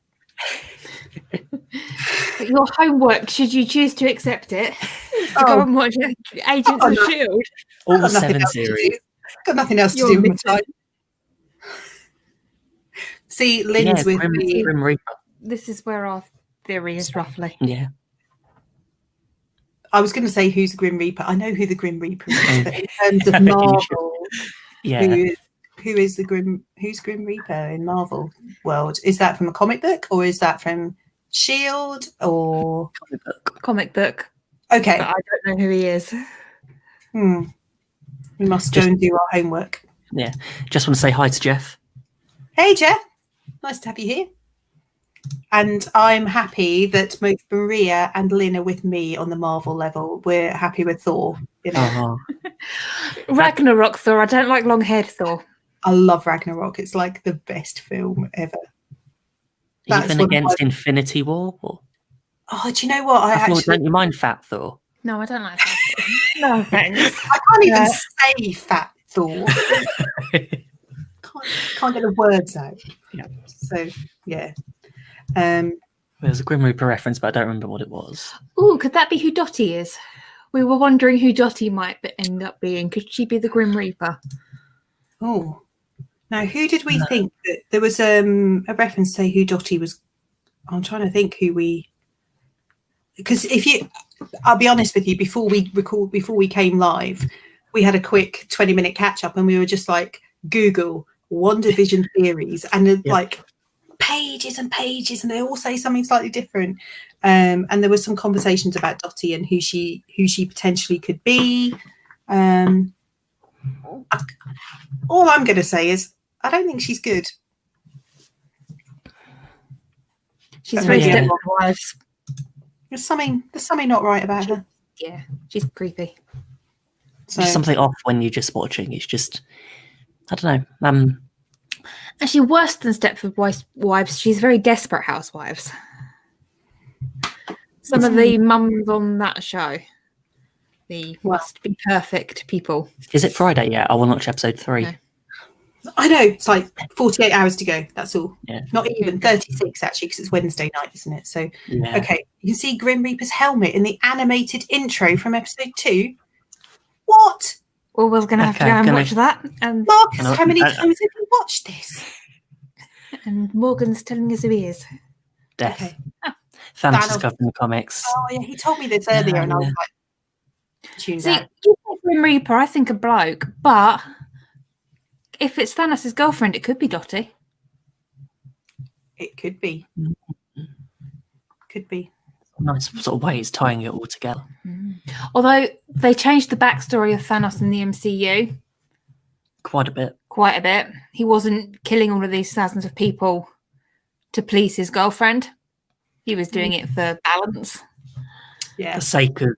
Your homework, should you choose to accept it, is to go and watch Agents of S.H.I.E.L.D. All the 7 series. Got nothing else to do with my time. See, Lynn's with me. Grim Reaper. This is where our theories, roughly. Yeah. I was going to say who's the Grim Reaper. I know who the Grim Reaper is, but in terms of Marvel, who's Grim Reaper in Marvel world? Is that from a comic book or is that from Shield or comic book? Okay, but I don't know who he is. We must go and do our homework. Yeah, just want to say hi to Jeff. Hey Jeff, nice to have you here. And I'm happy that both Maria and Lynn are with me on the Marvel level. We're happy with Thor. You know? Ragnarok Thor. I don't like long-haired Thor. I love Ragnarok. It's like the best film ever. Even against Infinity War? Or? Oh, do you know what? Don't you mind Fat Thor? No, I don't like Fat Thor. No thanks. I can't even say Fat Thor. can't get the words out. Yeah. So, yeah. There's a Grim Reaper reference, but I don't remember what it was. Oh, could that be who Dottie is? We were wondering who Dottie might end up being. Could she be the Grim Reaper? Oh, now who did we think that there was a reference to say who Dottie was? I'm trying to think who we. Because I'll be honest with you, before we came live, we had a quick 20-minute catch up, and we were just like Google WandaVision theories, and like pages and pages, and they all say something slightly different. And there was some conversations about Dottie and who she potentially could be. All I'm going to say is I don't think she's good. She's very Stepford Wives. There's something not right about her. Yeah, she's creepy. So, just something off when you're just watching. It's just, I don't know. Actually, worse than Stepford Wives, she's very Desperate Housewives. Some of the mums on that show, the must be perfect people. Is it Friday yet? I will watch episode 3. No. I know, it's like 48 hours to go. That's all. Yeah. Not even 36 actually, because it's Wednesday night, isn't it? So okay, you can see Grim Reaper's helmet in the animated intro from episode 2. What? Well, we're going to have to go and watch that. Marcus, how many times have you watched this? And Morgan's telling us who he is. Death. Okay. Thanos is covered in the comics. Oh yeah, he told me this earlier, and I was like, tuned out. Grim Reaper, I think a bloke, but if it's Thanos' girlfriend, it could be Dottie. It could be. Could be. Nice sort of way it's tying it all together. Although they changed the backstory of Thanos in the MCU. Quite a bit. He wasn't killing all of these thousands of people to please his girlfriend. He was doing it for balance. Yeah. For the sake of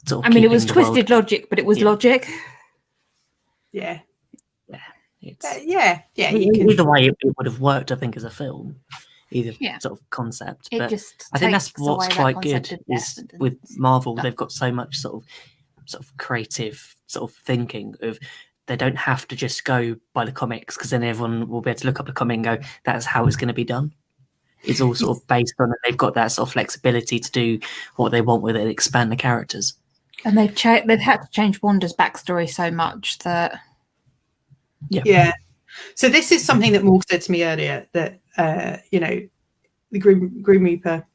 sort of it was twisted logic, but it was logic. Yeah. Yeah. Either way, it would have worked, I think, as a film. Either sort of concept. But I think that's what's quite good is with Marvel, they've got so much sort of creative sort of thinking of they don't have to just go by the comics, because then everyone will be able to look up the comic and go, that's how it's going to be done. It's all sort of based on it. They've got that sort of flexibility to do what they want with it, expand the characters. And they've had to change Wanda's backstory so much that... Yeah. So this is something that Morg said to me earlier, that, the Grim Reaper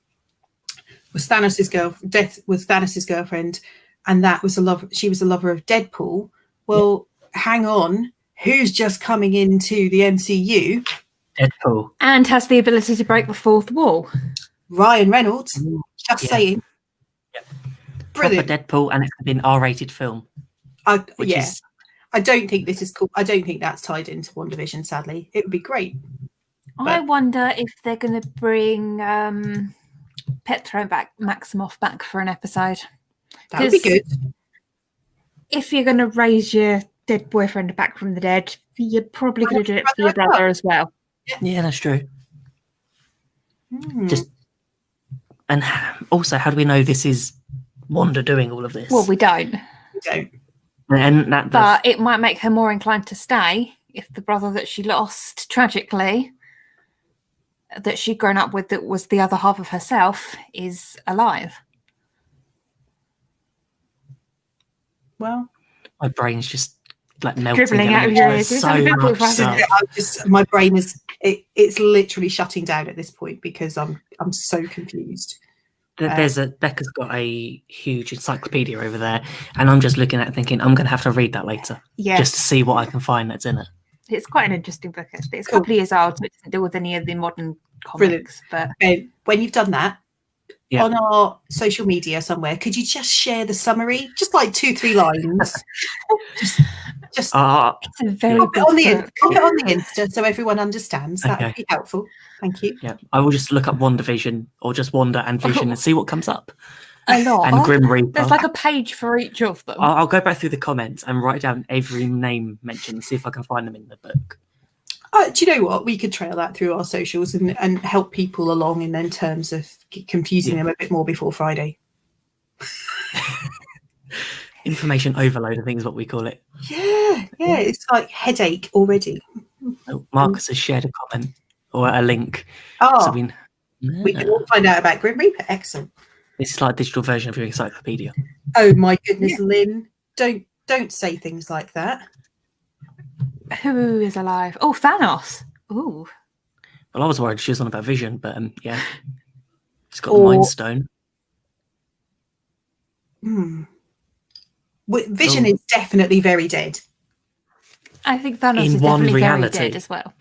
was Thanos' Death was Thanos' girlfriend, and that was she was a lover of Deadpool. Well, hang on. Who's just coming into the MCU? Deadpool. And has the ability to break the fourth wall. Ryan Reynolds. Just saying. Yeah. Brilliant. Proper Deadpool, and it's going to be an R-rated film. I don't think this is cool. I don't think that's tied into WandaVision, sadly. It would be great. I wonder if they're going to bring Petro Maximoff back for an episode. That would be good. If you're going to raise your dead boyfriend back from the dead, you're probably going to do it for your brother as well. Yeah, that's true. And also, how do we know this is Wanda doing all of this? Well, we don't. But it might make her more inclined to stay if the brother that she lost tragically, that she'd grown up with, that was the other half of herself, is alive. Well, my brain's just like melting. Dribbling out of your ears. My brain is it's literally shutting down at this point because I'm so confused. Becca's got a huge encyclopedia over there, and I'm just looking at it thinking I'm going to have to read that later, just to see what I can find that's in it. It's quite an interesting book. It's a couple of years old, so it doesn't deal with any of the modern comics. But when you've done that, on our social media somewhere, could you just share the summary, just like 2-3 lines? just it's a very pop it on the Insta so everyone understands. That would be helpful. Thank you. Yeah, I will just look up Wandavision or just Wanda and Vision and see what comes up. A lot. And Grim Reaper. There's like a page for each of them. I'll go back through the comments and write down every name mentioned and see if I can find them in the book. Do you know what? We could trail that through our socials and help people along in terms of confusing them a bit more before Friday. Information overload, I think is what we call it. Yeah. It's like headache already. Oh, Marcus has shared a comment or a link. So we can all find out about Grim Reaper. Excellent. This is like a digital version of your encyclopedia. Oh my goodness, Lynn! Don't say things like that. Who is alive? Oh, Thanos. Ooh. Well, I was worried she was on about Vision, but yeah, she's got the Mind Stone. Vision is definitely very dead. I think Thanos is definitely very dead as well.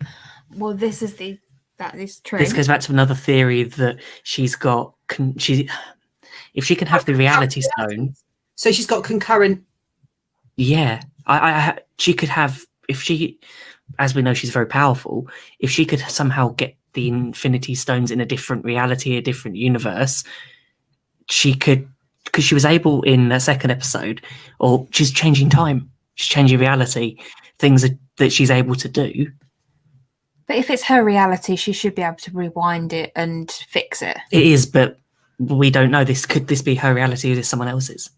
Well, that is true. This goes back to another theory that she's got. If she can have the reality stone, so she's got concurrent. Yeah, she could have. If she, as we know, she's very powerful. If she could somehow get the Infinity Stones in a different reality, a different universe, she could, because she was able in the second episode, or she's changing time, she's changing reality, things that she's able to do. But if it's her reality, she should be able to rewind it and fix it. It is, but we don't know this. Could this be her reality or is this someone else's?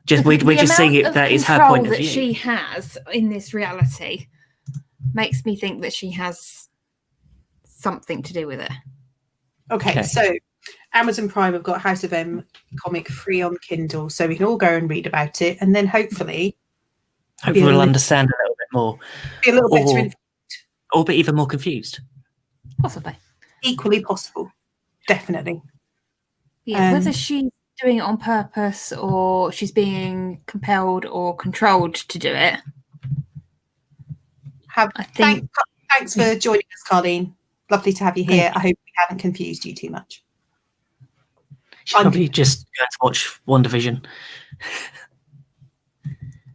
We're just seeing it that is her point of view. The she has in this reality makes me think that she has something to do with it. Okay, so Amazon Prime have got House of M comic free on Kindle, so we can all go and read about it, and then hopefully we'll understand a little bit more, be a little better informed, or be even more confused. Possibly, equally possible, definitely. Yeah, whether she's doing it on purpose or she's being compelled or controlled to do it. Thanks for joining us, Carleen. Lovely to have you here. I hope we haven't confused you too much. She's probably just going to watch WandaVision.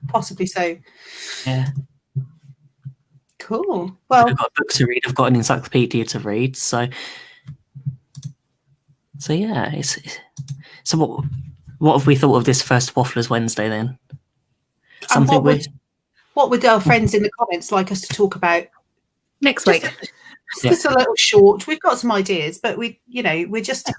Possibly so. Yeah. Cool. Well, I've got books to read. I've got an encyclopedia to read. So yeah. So what have we thought of this first Wafflers Wednesday then? Something what would our friends in the comments like us to talk about next week? Just a little short. We've got some ideas, but we're just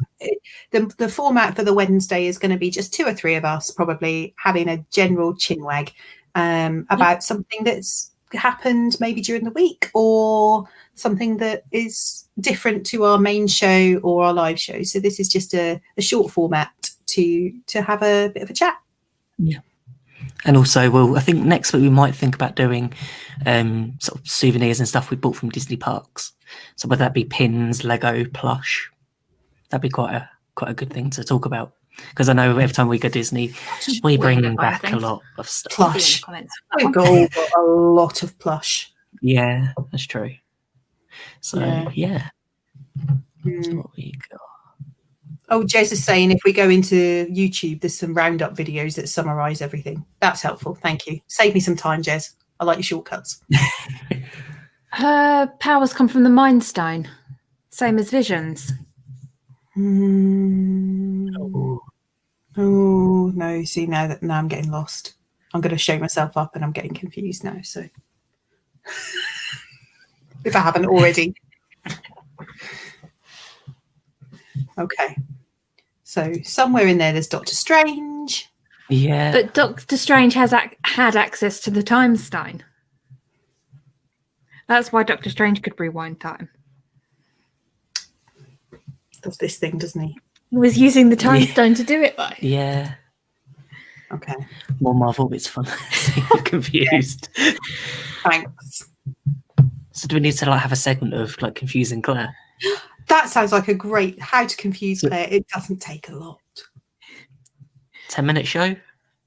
the format for the Wednesday is going to be just 2 or 3 of us probably having a general chinwag about something that's happened maybe during the week or something that is different to our main show or our live show. So this is just a short format to have a bit of a chat. Yeah. And also, I think next week we might think about doing sort of souvenirs and stuff we bought from Disney parks. So whether that be pins, Lego, plush, that'd be quite a good thing to talk about. Because I know every time we go Disney, we bring back a lot of stuff. Plush. We've got a lot of plush. Yeah, that's true. So yeah. That's what we got. Oh, Jez is saying if we go into YouTube, there's some roundup videos that summarise everything. That's helpful. Thank you. Save me some time, Jez. I like your shortcuts. Her powers come from the Mind Stone, same as Vision's. Oh no! See now I'm getting lost. I'm going to show myself up, and I'm getting confused now. So if I haven't already. Okay. So somewhere in there's Doctor Strange. Yeah. But Doctor Strange has had access to the Time Stone. That's why Doctor Strange could rewind time. Does this thing, doesn't he? He was using the Time Stone to do it, though. Yeah. Okay. More Marvel bits fun. I'm confused. Thanks. So do we need to like have a segment of like confusing Claire? That sounds like a great how to confuse Claire. It doesn't take a lot. 10-minute show?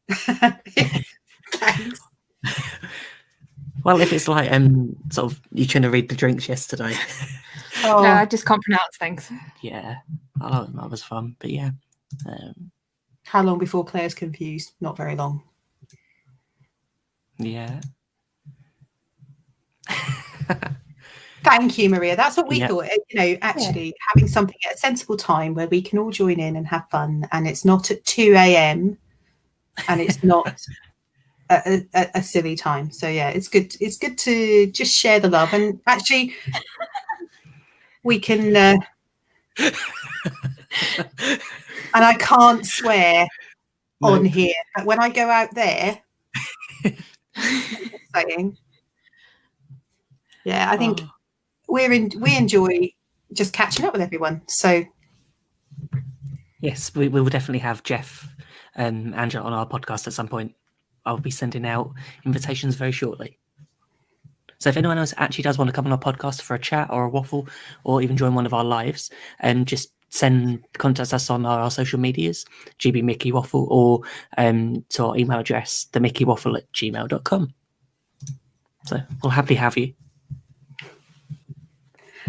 Thanks. Well, if it's like sort of you trying to read the drinks yesterday. No, I just can't pronounce things. Yeah, that was fun. But yeah. How long before Claire's confused? Not very long. Yeah. Thank you, Maria. That's what we thought. You know, actually having something at a sensible time where we can all join in and have fun, and it's not at 2 a.m. and it's not a silly time. So yeah, it's good. It's good to just share the love, and actually, we can. And I can't swear on here, but when I go out there, saying, yeah, I think. We enjoy just catching up with everyone. So yes, we will definitely have Jeff and Angela on our podcast at some point. I'll be sending out invitations very shortly. So if anyone else actually does want to come on our podcast for a chat or a waffle, or even join one of our lives, just contact us on our social medias, GB Mickey Waffle, or to our email address, themickeywaffle@gmail.com. So we'll happily have you.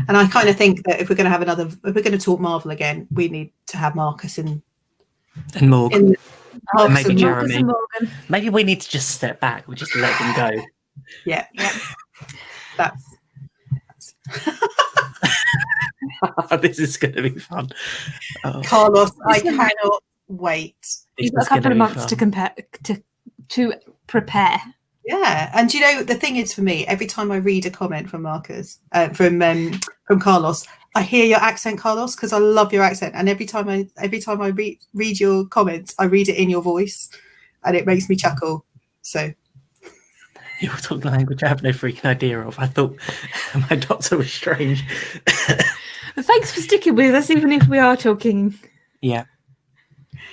And I kind of think that if we're going to talk Marvel again, we need to have Marcus and Morgan. Maybe Jeremy. Maybe we need to just step back. We just let them go. Yeah. That's this is going to be fun. Carlos, I cannot wait. You've got a couple of months to prepare. Yeah, and you know the thing is for me, every time I read a comment from Marcus, from Carlos, I hear your accent, Carlos, because I love your accent, and every time I read your comments, I read it in your voice, and it makes me chuckle. So you're talking language I have no freaking idea of. I thought my doctor was strange. Thanks for sticking with us, even if we are talking. Yeah.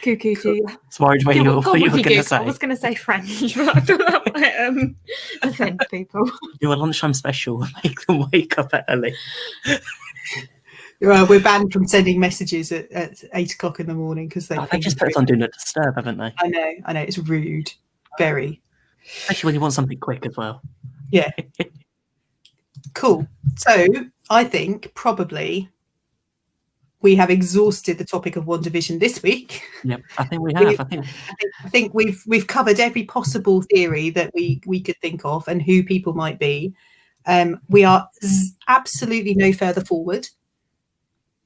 Cuckoo to you. Sorry, what you were going to say. I was going to say French, but I thought that might offend people. Do a lunchtime special and make them wake up early. Well, we're banned from sending messages at 8 o'clock in the morning because they just put us on Do Not Disturb, haven't they? I know. It's rude. Very. Especially when you want something quick as well. Yeah. Cool. So I think probably we have exhausted the topic of Wandavision this week. Yep, I think we have. I think we've covered every possible theory that we could think of and who people might be. We are absolutely no further forward,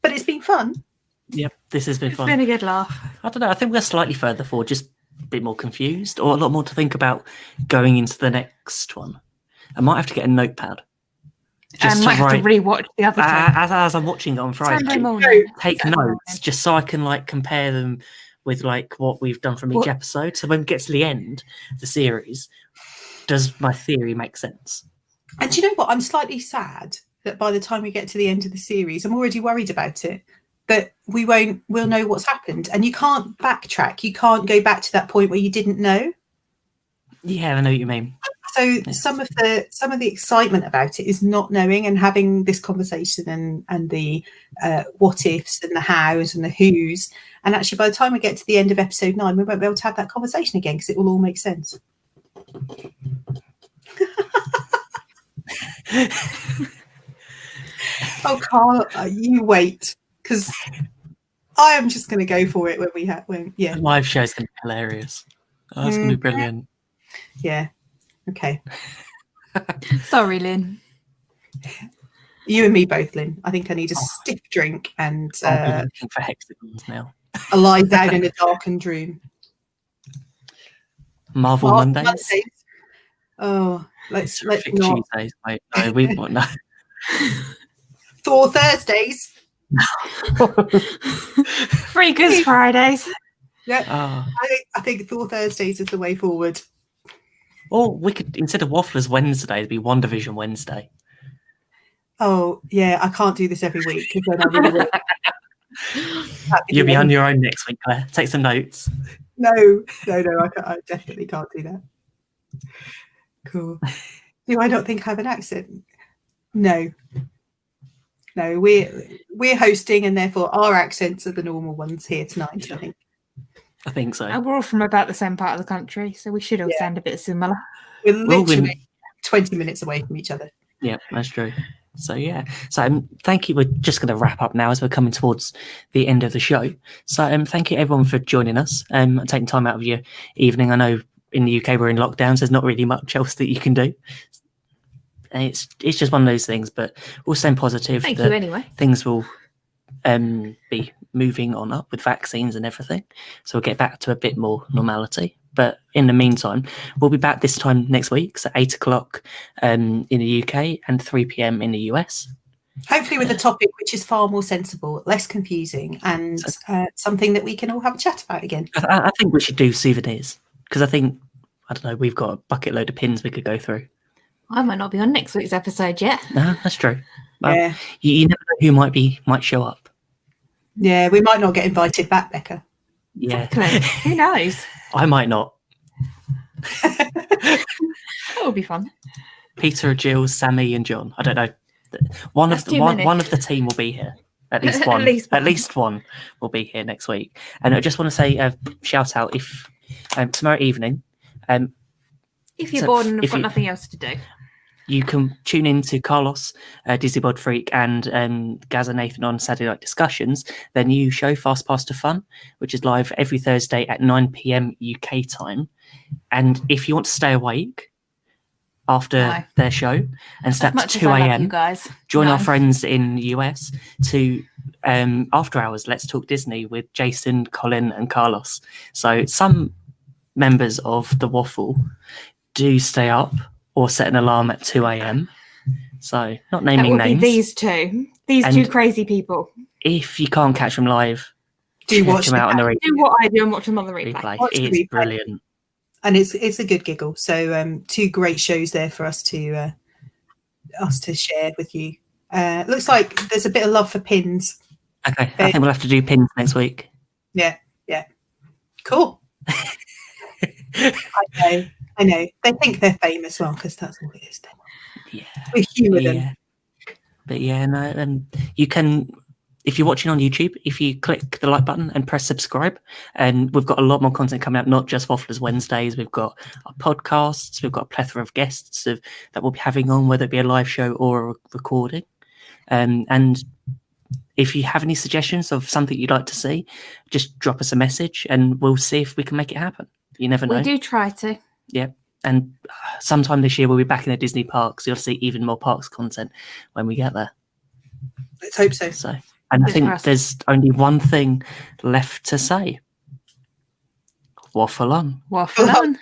but it's been fun. Yep, this has been fun. It's been a good laugh. I don't know. I think we're slightly further forward, just a bit more confused, or a lot more to think about going into the next one. I might have to get a notepad. Just and might have to rewatch the other two. As I'm watching it on Friday, take notes just so I can like compare them with like what we've done from each episode. So when it gets to the end of the series, does my theory make sense? And do you know what? I'm slightly sad that by the time we get to the end of the series, I'm already worried about it. That we'll know what's happened, and you can't backtrack. You can't go back to that point where you didn't know. Yeah, I know what you mean. So yes. some of the excitement about it is not knowing and having this conversation and the what ifs and the hows and the whos. And actually, by the time we get to the end of episode 9, we won't be able to have that conversation again because it will all make sense. Oh, Carl, you wait, because I am just going to go for it The live show is going to be hilarious. Oh, it's going to be brilliant. Yeah. Okay. Sorry, Lynn. You and me both, Lynn. I think I need a stiff drink and I'll be looking for hexagons now. A lie down in a darkened room. Marvel Mondays. Oh, let's not. Tuesdays, mate. No, we won't. No. Thor Thursdays. Free Good Fridays. Yeah. I think Thor Thursdays is the way forward. Or we could, instead of Wafflers Wednesday, it'd be Wandavision Wednesday. Oh, yeah, I can't do this every week. Then I really will. You'll be on your own next week, Claire. Take some notes. No, I definitely can't do that. Cool. Do I not think I have an accent? No, we're hosting, and therefore our accents are the normal ones here tonight. I think so. And we're all from about the same part of the country, so we should all sound a bit similar. We're literally 20 minutes away from each other. Yeah, that's true. So thank you. We're just going to wrap up now as we're coming towards the end of the show. So thank you everyone for joining us and taking time out of your evening. I know in the UK we're in lockdowns. There's not really much else that you can do. And it's just one of those things, but we'll stay positive. Thank you anyway. Things will be moving on up with vaccines and everything. So we'll get back to a bit more normality. But in the meantime, we'll be back this time next week, so 8 o'clock in the UK and 3 p.m. in the US. Hopefully with a topic which is far more sensible, less confusing, and something that we can all have a chat about again. I think we should do souvenirs, because I don't know, we've got a bucket load of pins we could go through. I might not be on next week's episode yet. No, that's true. Well, you never know who might show up. Yeah, we might not get invited back, Becca. Yeah. Exactly. Who knows? I might not. That would be fun. Peter, Jill, Sammy, and John. I don't know. One of the team will be here. At least one. At least one will be here next week. And I just want to say shout out if tomorrow evening. If you're bored and have got nothing else to do, you can tune in to Carlos, Disney Bod Freak, and Gaz and Nathan on Saturday Night Discussions, their new show, Fast Pass to Fun, which is live every Thursday at 9 p.m. UK time. And if you want to stay awake after their show and start at 2 a.m., join our friends in the US to After Hours, Let's Talk Disney with Jason, Colin, and Carlos. So some members of the Waffle do stay up or set an alarm at 2 a.m. So not naming names. These two crazy people. If you can't catch them live, watch them out on the replay. Do what I do and watch them on the replay. It's brilliant. And it's a good giggle. So two great shows there for us to share with you. Looks like there's a bit of love for pins. Okay, I think we'll have to do pins next week. Yeah. Cool. I know. They think they're famous, well, because that's all it is. Yeah. We humour them. But you can, if you're watching on YouTube, if you click the like button and press subscribe, and we've got a lot more content coming out, not just Wafflers Wednesdays. We've got our podcasts. We've got a plethora of guests that we'll be having on, whether it be a live show or a recording. And if you have any suggestions of something you'd like to see, just drop us a message and we'll see if we can make it happen. You never know. We do try to. Yeah. And sometime this year we'll be back in the Disney parks. You'll see even more parks content when we get there. Let's hope so. And I think there's only one thing left to say. Waffle on. Waffle on.